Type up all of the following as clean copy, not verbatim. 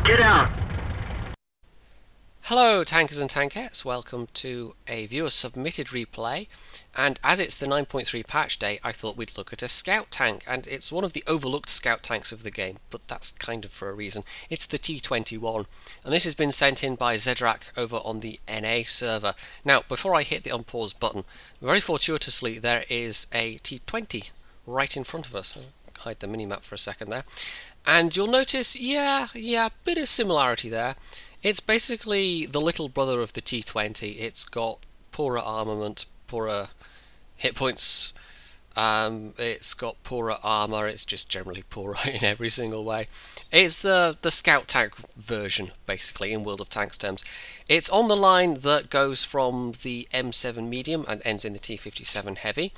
Get out! Hello tankers and tankettes, welcome to a viewer submitted replay, and as it's the 9.3 patch day I thought we'd look at a scout tank, and it's one of the overlooked scout tanks of the game, but that's kind of for a reason. It's the T21, and this has been sent in by Zdrack over on the NA server. Now before I hit the unpause button, very fortuitously there is a T20 right in front of us. I'll hide the minimap for a second there, and you'll notice, yeah, bit of similarity there. It's basically the little brother of the T20. It's got poorer armament, poorer hit points, it's got poorer armor, it's just generally poorer in every single way. It's the scout tank version, basically, in World of Tanks terms. It's on the line that goes from the M7 medium and ends in the T57 heavy,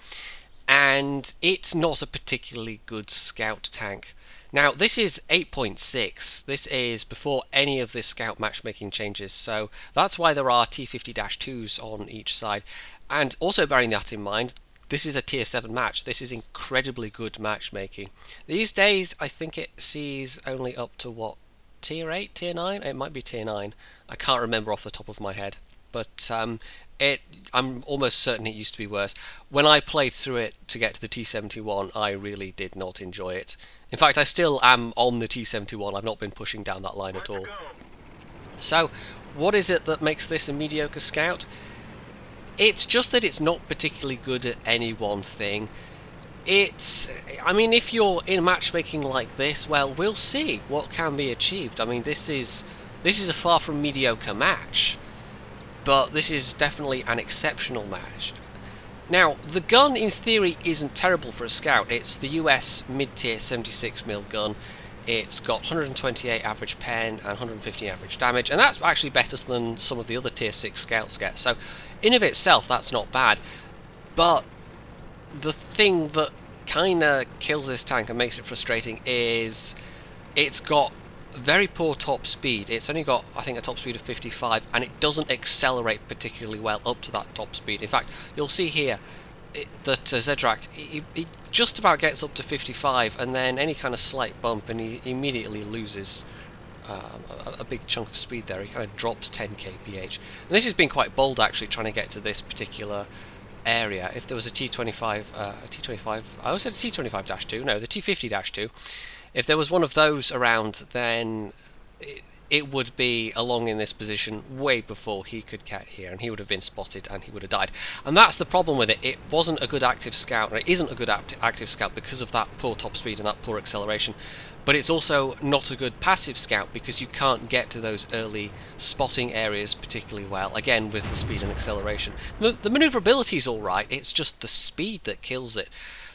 and it's not a particularly good scout tank. Now this is 8.6, this is before any of this scout matchmaking changes, so that's why there are T50-2s on each side. And also bearing that in mind, this is a tier 7 match, this is incredibly good matchmaking. These days I think it sees only up to what, tier 8, tier 9? It might be tier 9, I can't remember off the top of my head. But I'm almost certain it used to be worse. When I played through it to get to the T71, I really did not enjoy it. In fact, I still am on the T71, I've not been pushing down that line at all. So, what is it that makes this a mediocre scout? It's just that it's not particularly good at any one thing. I mean, if you're in matchmaking like this, well, we'll see what can be achieved. I mean, this is a far from mediocre match, but this is definitely an exceptional match. Now, the gun in theory isn't terrible for a scout. It's the US mid-tier 76mm gun. It's got 128 average pen and 115 average damage, and that's actually better than some of the other tier 6 scouts get. So, in of itself, that's not bad. But the thing that kinda kills this tank and makes it frustrating is it's got very poor top speed. It's only got, I think, a top speed of 55, and it doesn't accelerate particularly well up to that top speed. In fact, you'll see here that Zdrack, he just about gets up to 55, and then any kind of slight bump and he immediately loses a big chunk of speed there. He kind of drops 10 kph. And this has been quite bold, actually, trying to get to this particular area. If there was a T25, I always said a T25-2, no, the T50-2. If there was one of those around, then it would be along in this position way before he could get here, and he would have been spotted and he would have died. And that's the problem with it. It wasn't a good active scout, and it isn't a good active scout because of that poor top speed and that poor acceleration. But it's also not a good passive scout because you can't get to those early spotting areas particularly well, again with the speed and acceleration. The maneuverability is alright, it's just the speed that kills it.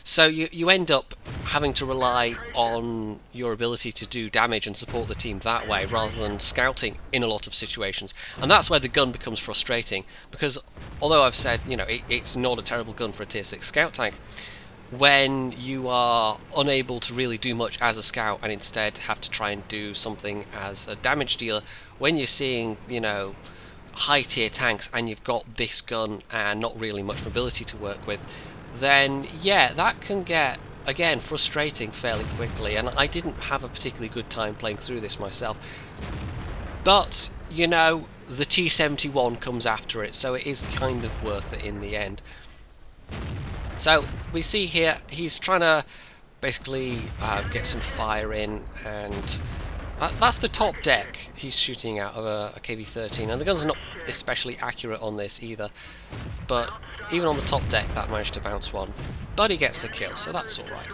So you end up having to rely on your ability to do damage and support the team that way rather than scouting in a lot of situations. And that's where the gun becomes frustrating, because although I've said, you know, it's not a terrible gun for a tier 6 scout tank, when you are unable to really do much as a scout and instead have to try and do something as a damage dealer, when you're seeing, you know, high tier tanks and you've got this gun and not really much mobility to work with, then yeah, that can get, again, frustrating fairly quickly, and I didn't have a particularly good time playing through this myself. But, you know, the T71 comes after it, so it is kind of worth it in the end. So, we see here, he's trying to basically get some fire in, and that's the top deck he's shooting out of a KV-13, and the gun's not especially accurate on this either, but even on the top deck that managed to bounce one, but he gets the kill, so that's alright.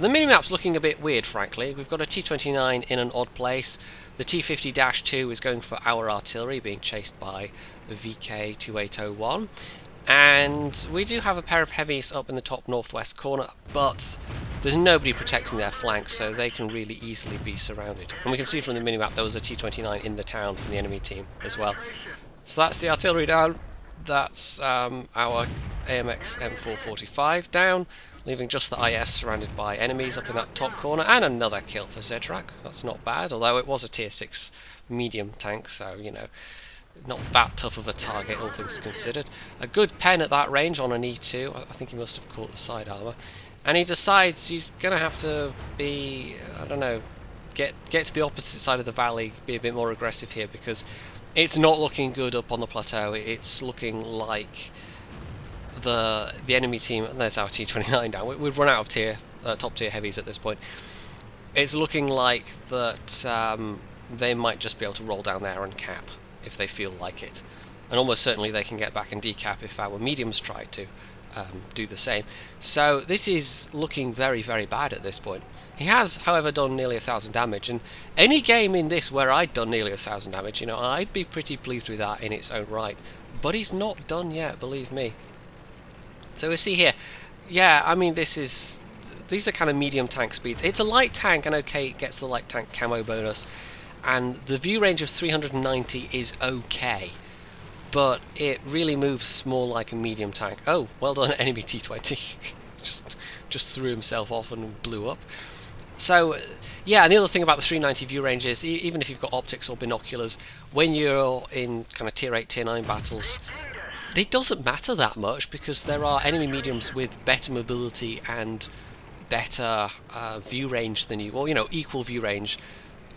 The minimap's looking a bit weird, frankly. We've got a T29 in an odd place, the T50-2 is going for our artillery, being chased by the VK2801, and we do have a pair of heavies up in the top northwest corner, but there's nobody protecting their flanks, so they can really easily be surrounded. And we can see from the minimap there was a T29 in the town from the enemy team as well. So that's the artillery down, that's our AMX M445 down, leaving just the IS surrounded by enemies up in that top corner, and another kill for Zdrack. That's not bad, although it was a tier 6 medium tank, so, you know, not that tough of a target, all things considered. A good pen at that range on an E2, I think he must have caught the side armour. And he decides he's going to have to be, I don't know, get to the opposite side of the valley, be a bit more aggressive here, because it's not looking good up on the plateau. It's looking like the enemy team, and there's our T21 down. We've run out of top tier heavies at this point. It's looking like that they might just be able to roll down there and cap if they feel like it, and almost certainly they can get back and decap if our mediums try to do the same. So this is looking very, very bad at this point. He has, however, done nearly 1,000 damage, and any game in this where I'd done nearly 1,000 damage, you know, I'd be pretty pleased with that in its own right. But he's not done yet, believe me. So we see here, yeah, I mean, these are kind of medium tank speeds. It's a light tank, and okay, it gets the light tank camo bonus, and the view range of 390 is okay, but it really moves more like a medium tank. Oh, well done, enemy T20. just threw himself off and blew up. So, yeah, and the other thing about the 390 view range is, even if you've got optics or binoculars, when you're in kind of tier 8, tier 9 battles, it doesn't matter that much, because there are enemy mediums with better mobility and better view range than you, or, you know, equal view range.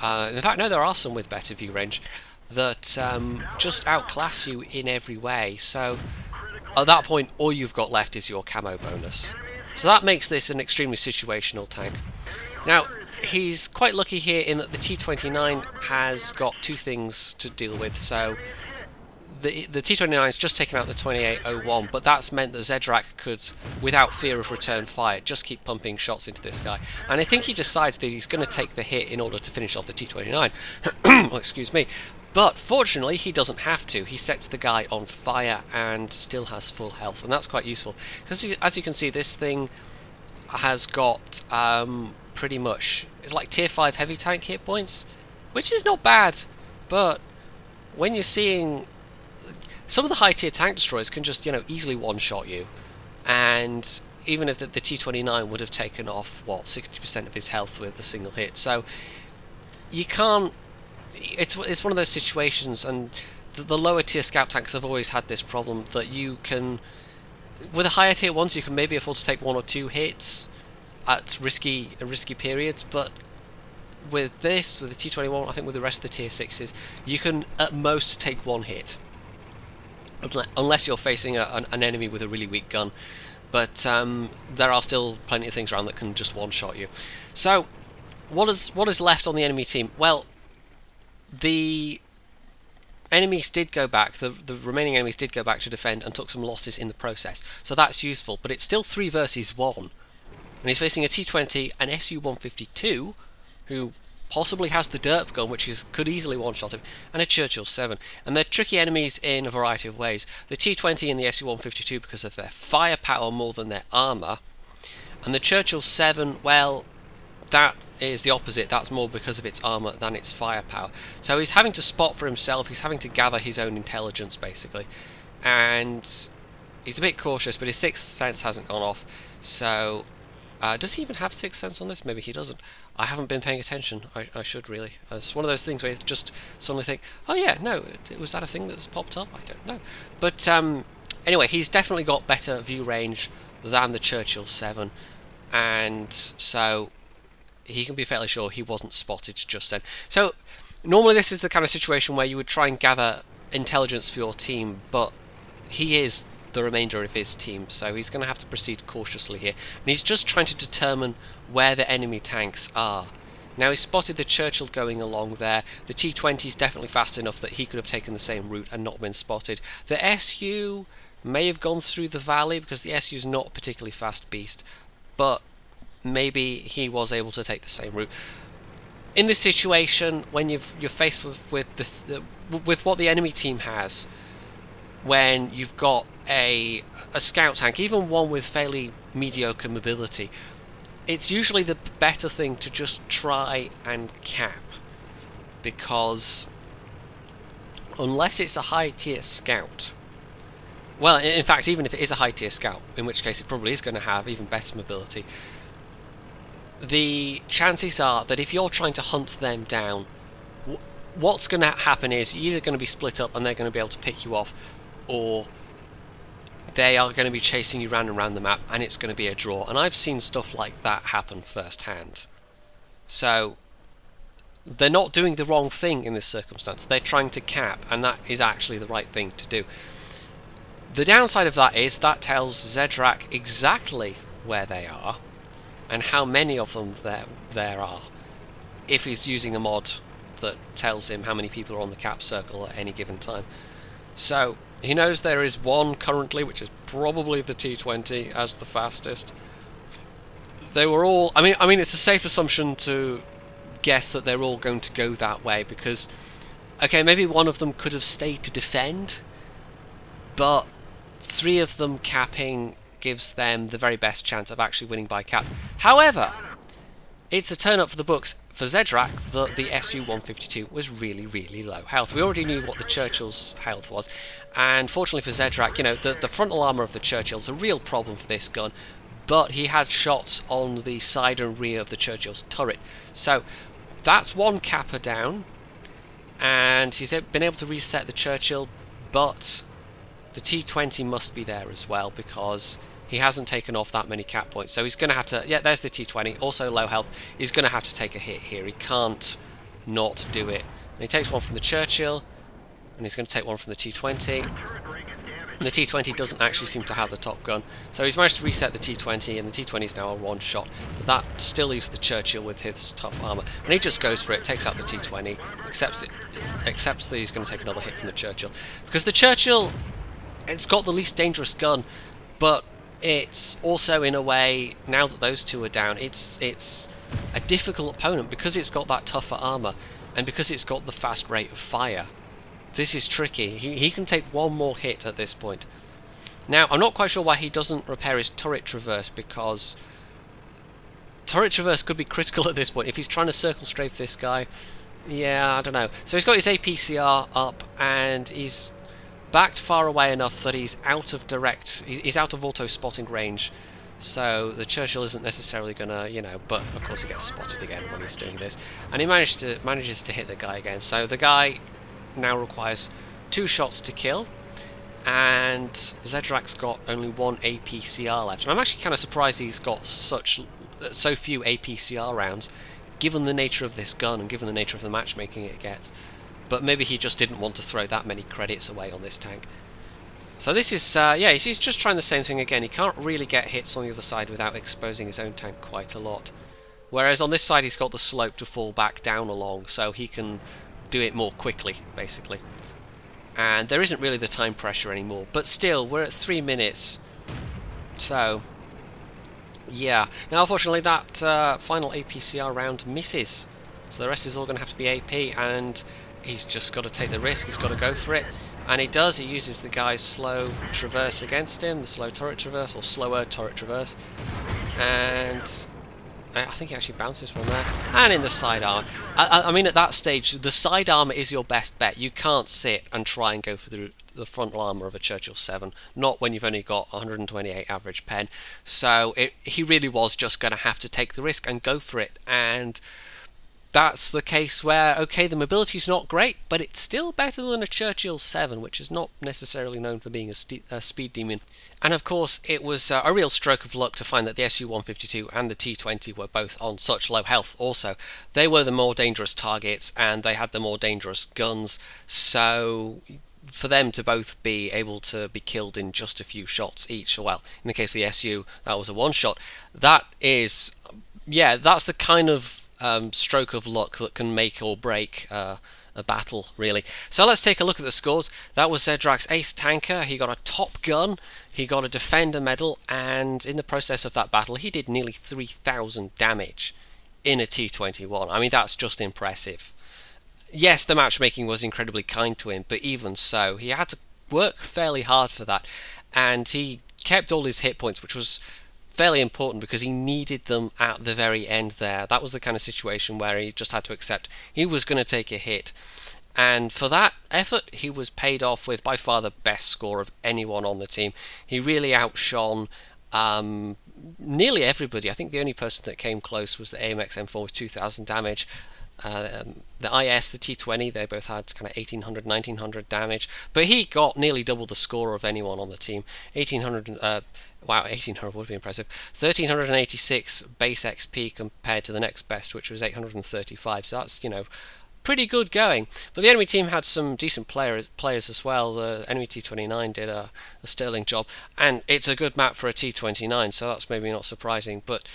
In fact, no, there are some with better view range that just outclass you in every way. So at that point, all you've got left is your camo bonus. So that makes this an extremely situational tank. Now, he's quite lucky here in that the T29 has got two things to deal with. So the T29 has just taken out the 2801, but that's meant that Zdrack could, without fear of return fire, just keep pumping shots into this guy. And I think he decides that he's going to take the hit in order to finish off the T29. Oh, excuse me. But fortunately, he doesn't have to. He sets the guy on fire and still has full health, and that's quite useful. Because as you can see, this thing has got pretty much, it's like tier 5 heavy tank hit points, which is not bad. But when you're seeing some of the high tier tank destroyers can just, you know, easily one-shot you, and even if the T29 would have taken off, what, 60% of his health with a single hit. So you can't, it's one of those situations, and the lower tier scout tanks have always had this problem, that you can, with the higher tier ones, you can maybe afford to take 1 or 2 hits at risky periods, but with this, with the T21, I think with the rest of the tier 6s, you can at most take 1 hit. Unless you're facing an enemy with a really weak gun, but there are still plenty of things around that can just one-shot you. So, what is left on the enemy team? Well, the enemies did go back. The remaining enemies did go back to defend and took some losses in the process. So that's useful, but it's still 3 versus 1, and he's facing a T20, an SU-152, who possibly has the derp gun, which could easily one-shot him, and a Churchill 7. And they're tricky enemies in a variety of ways. The T20 and the SU-152 because of their firepower more than their armour, and the Churchill 7, well, that is the opposite. That's more because of its armour than its firepower. So he's having to spot for himself, he's having to gather his own intelligence, basically. And he's a bit cautious, but his 6th sense hasn't gone off. So, does he even have 6th sense on this? Maybe he doesn't. I haven't been paying attention. I should really. It's one of those things where you just suddenly think, oh yeah, no, was that a thing that's popped up? I don't know. But anyway, he's definitely got better view range than the Churchill 7, and so he can be fairly sure he wasn't spotted just then. So normally this is the kind of situation where you would try and gather intelligence for your team, but he is the remainder of his team, so he's going to have to proceed cautiously here, and he's just trying to determine where the enemy tanks are. Now he's spotted the Churchill going along there. The T20 is definitely fast enough that he could have taken the same route and not been spotted. The SU may have gone through the valley because the SU is not a particularly fast beast, but maybe he was able to take the same route. In this situation, when you're faced with what the enemy team has, when you've got a scout tank, even one with fairly mediocre mobility, it's usually the better thing to just try and cap, because unless it's a high tier scout, well, in fact, even if it is a high tier scout, in which case it probably is going to have even better mobility, the chances are that if you're trying to hunt them down, what's going to happen is you're either going to be split up and they're going to be able to pick you off, or they are going to be chasing you round and round the map and it's going to be a draw. And I've seen stuff like that happen firsthand. So they're not doing the wrong thing in this circumstance. They're trying to cap, and that is actually the right thing to do. The downside of that is that tells Zdrack exactly where they are and how many of them there are, if he's using a mod that tells him how many people are on the cap circle at any given time. So he knows there is one currently, which is probably the T20 as the fastest. They were all, I mean it's a safe assumption to guess that they're all going to go that way, because okay, maybe one of them could have stayed to defend, but 3 of them capping gives them the very best chance of actually winning by cap. However, it's a turn up for the books for Zdrack that the SU-152 was really, really low health. We already knew what the Churchill's health was, and fortunately for Zdrack, you know, the frontal armour of the Churchill's a real problem for this gun, but he had shots on the side and rear of the Churchill's turret. So that's one capper down, and he's been able to reset the Churchill, but the T20 must be there as well, because he hasn't taken off that many cap points. So he's going to have to, yeah, there's the T20, also low health. He's going to have to take a hit here. He can't not do it. And he takes one from the Churchill, and he's going to take one from the T20. And the T20 doesn't actually seem to have the top gun. So he's managed to reset the T20, and the T20 is now a one shot. But that still leaves the Churchill with his tough armour. And he just goes for it, takes out the T20, accepts that he's going to take another hit from the Churchill. Because the Churchill, it's got the least dangerous gun, but it's also, in a way, now that those two are down, it's a difficult opponent because it's got that tougher armour and because it's got the fast rate of fire. This is tricky. He can take one more hit at this point. Now, I'm not quite sure why he doesn't repair his turret traverse, because turret traverse could be critical at this point. If he's trying to circle strafe this guy, yeah, I don't know. So he's got his APCR up, and he's backed far away enough that he's out of he's out of auto spotting range, so the Churchill isn't necessarily gonna, you know, but of course he gets spotted again when he's doing this, and he manages to hit the guy again. So the guy now requires 2 shots to kill, and Zdrack's got only 1 APCR left, and I'm actually kind of surprised he's got so few APCR rounds, given the nature of this gun and given the nature of the matchmaking it gets. But maybe he just didn't want to throw that many credits away on this tank. So this is, yeah, he's just trying the same thing again. He can't really get hits on the other side without exposing his own tank quite a lot. Whereas on this side he's got the slope to fall back down along, so he can do it more quickly, basically. And there isn't really the time pressure anymore. But still, we're at 3 minutes. So, yeah. Now, unfortunately, that final APCR round misses. So the rest is all going to have to be AP, and he's just got to take the risk, he's got to go for it, and he does. He uses the guy's slow traverse against him, the slow turret traverse, or slower turret traverse, and I think he actually bounces one there, and in the side armor. I mean, at that stage, the side armor is your best bet. You can't sit and try and go for the frontal armor of a Churchill 7, not when you've only got 128 average pen, so he really was just going to have to take the risk and go for it, and that's the case where, okay, the mobility is not great, but it's still better than a Churchill 7, which is not necessarily known for being a speed demon. And of course, it was a real stroke of luck to find that the SU-152 and the T20 were both on such low health also. They were the more dangerous targets, and they had the more dangerous guns, so for them to both be able to be killed in just a few shots each, well, in the case of the SU, that was a one-shot, that is, yeah, that's the kind of stroke of luck that can make or break a battle, really. So let's take a look at the scores. That was Zdrack's ace tanker. He got a top gun, he got a defender medal, and in the process of that battle he did nearly 3,000 damage in a T21. I mean, that's just impressive. Yes, the matchmaking was incredibly kind to him, but even so, he had to work fairly hard for that, and he kept all his hit points, which was fairly important because he needed them at the very end there. That was the kind of situation where he just had to accept he was going to take a hit, and for that effort he was paid off with by far the best score of anyone on the team. He really outshone nearly everybody. I think the only person that came close was the AMX M4 with 2,000 damage. The IS, the T20, they both had kind of 1800, 1900 damage, but he got nearly double the score of anyone on the team. 1800, wow, 1800 would be impressive. 1386 base XP compared to the next best, which was 835. So that's, you know, pretty good going. But the enemy team had some decent players as well. The enemy T29 did a sterling job, and it's a good map for a T29, so that's maybe not surprising. But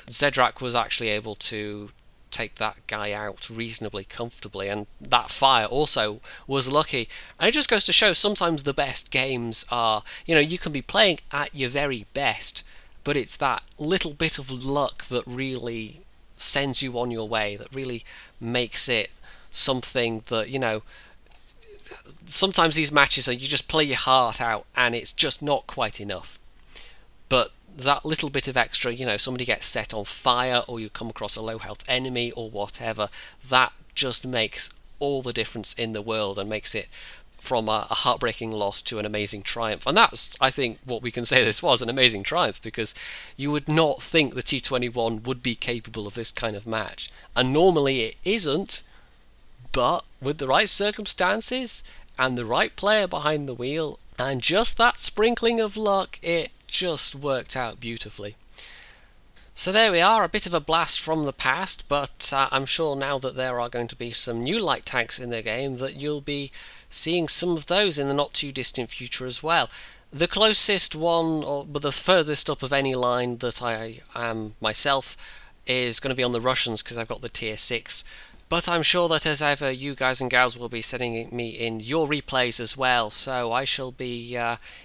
Zdrack was actually able to take that guy out reasonably comfortably, and that fire also was lucky. And it just goes to show sometimes the best games are, you know, you can be playing at your very best, but it's that little bit of luck that really sends you on your way, that really makes it something that, you know, sometimes these matches are, you just play your heart out and it's just not quite enough. But that little bit of extra, you know, somebody gets set on fire, or you come across a low health enemy or whatever, that just makes all the difference in the world and makes it from a heartbreaking loss to an amazing triumph. And that's, I think, what we can say this was, an amazing triumph, because you would not think the T21 would be capable of this kind of match. And normally it isn't, but with the right circumstances and the right player behind the wheel and just that sprinkling of luck, it just worked out beautifully. So there we are, a bit of a blast from the past, but I'm sure now that there are going to be some new light tanks in the game that you'll be seeing some of those in the not too distant future as well. The closest one, but the furthest up of any line that I am myself, is going to be on the Russians, because I've got the tier 6. But I'm sure that as ever, you guys and gals will be sending me in your replays as well, so I shall be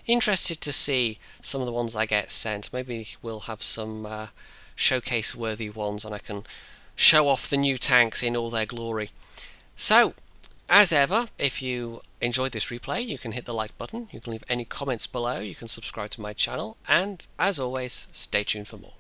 interested to see some of the ones I get sent. Maybe we'll have some showcase-worthy ones, and I can show off the new tanks in all their glory. So, as ever, if you enjoyed this replay, you can hit the like button, you can leave any comments below, you can subscribe to my channel, and as always, stay tuned for more.